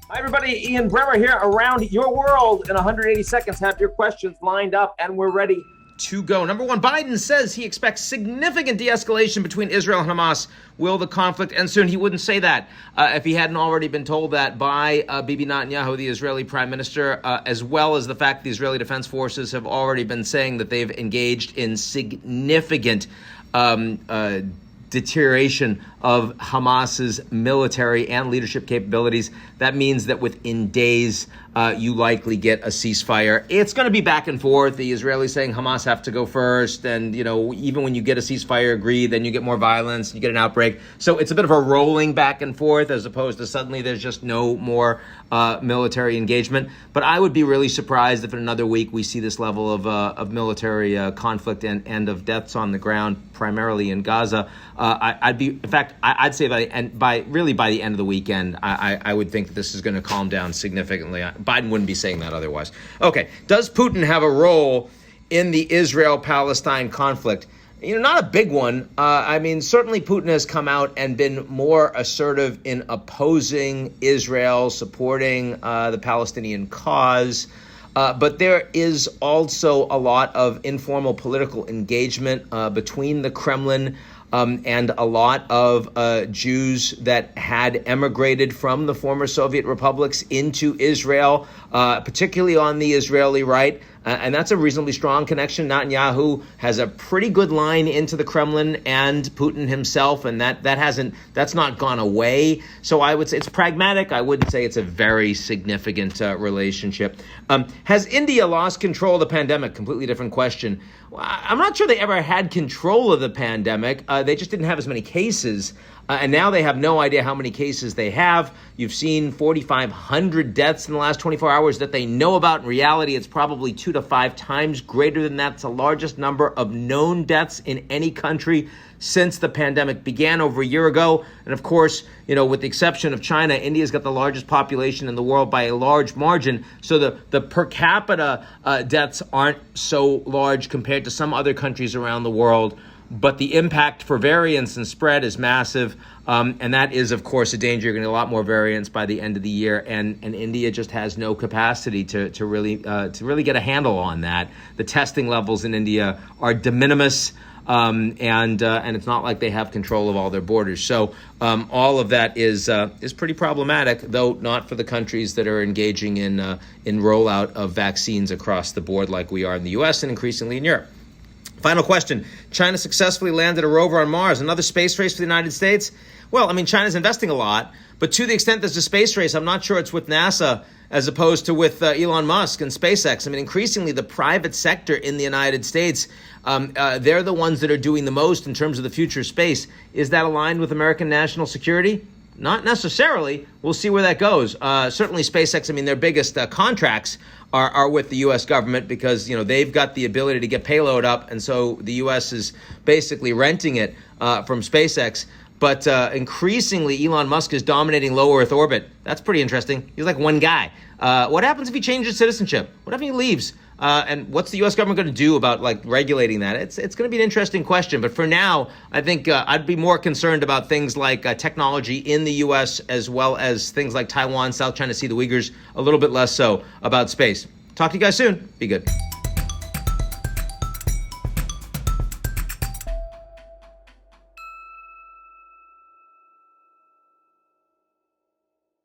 Hi, everybody. Ian Bremmer here around your world in 180 seconds. Have your questions lined up, and we're ready to go. Number one, Biden says he expects significant de-escalation between Israel and Hamas. Will the conflict end soon? He wouldn't say that if he hadn't already been told that by Bibi Netanyahu, the Israeli prime minister, as well as the fact the Israeli Defense Forces have already been saying that they've engaged in significant deterioration of Hamas's military and leadership capabilities. That means that within days, you likely get a ceasefire. It's going to be back and forth. The Israelis saying Hamas have to go first. And, even when you get a ceasefire agreed, then you get more violence, you get an outbreak. So it's a bit of a rolling back and forth as opposed to suddenly there's just no more military engagement. But I would be really surprised if in another week we see this level of military conflict and of deaths on the ground, primarily in Gaza. I'd say by the end of the weekend, I would think that this is going to calm down significantly. Biden wouldn't be saying that otherwise. Okay, does Putin have a role in the Israel-Palestine conflict? Not a big one. Certainly Putin has come out and been more assertive in opposing Israel, supporting the Palestinian cause. But there is also a lot of informal political engagement between the Kremlin and a lot of Jews that had emigrated from the former Soviet republics into Israel, particularly on the Israeli right. And that's a reasonably strong connection. Netanyahu has a pretty good line into the Kremlin and Putin himself, and that's not gone away. So I would say it's pragmatic. I wouldn't say it's a very significant relationship. Has India lost control of the pandemic? Completely different question. I'm not sure they ever had control of the pandemic. They just didn't have as many cases. And now they have no idea how many cases they have. You've seen 4,500 deaths in the last 24 hours that they know about. In reality, it's probably 2 to 5 times greater than that. It's the largest number of known deaths in any country since the pandemic began over a year ago. And of course, with the exception of China, India's got the largest population in the world by a large margin. So the per capita deaths aren't so large compared to some other countries around the world. But the impact for variants and spread is massive. And that is, of course, a danger. You're going to get a lot more variants by the end of the year. And India just has no capacity to really get a handle on that. The testing levels in India are de minimis. And it's not like they have control of all their borders. So all of that is pretty problematic, though not for the countries that are engaging in rollout of vaccines across the board like we are in the U.S. and increasingly in Europe. Final question. China successfully landed a rover on Mars. Another space race for the United States? Well, China's investing a lot, but to the extent there's a space race, I'm not sure it's with NASA as opposed to with Elon Musk and SpaceX. Increasingly, the private sector in the United States, they're the ones that are doing the most in terms of the future of space. Is that aligned with American national security? Not necessarily. We'll see where that goes. Certainly SpaceX, their biggest contracts are with the U.S. government because, they've got the ability to get payload up. And so the U.S. is basically renting it from SpaceX. But increasingly, Elon Musk is dominating low Earth orbit. That's pretty interesting. He's like one guy. What happens if he changes citizenship? What if he leaves? And what's the U.S. government going to do about regulating that? It's going to be an interesting question. But for now, I think I'd be more concerned about things like technology in the U.S. as well as things like Taiwan, South China Sea, the Uyghurs, a little bit less so about space. Talk to you guys soon. Be good.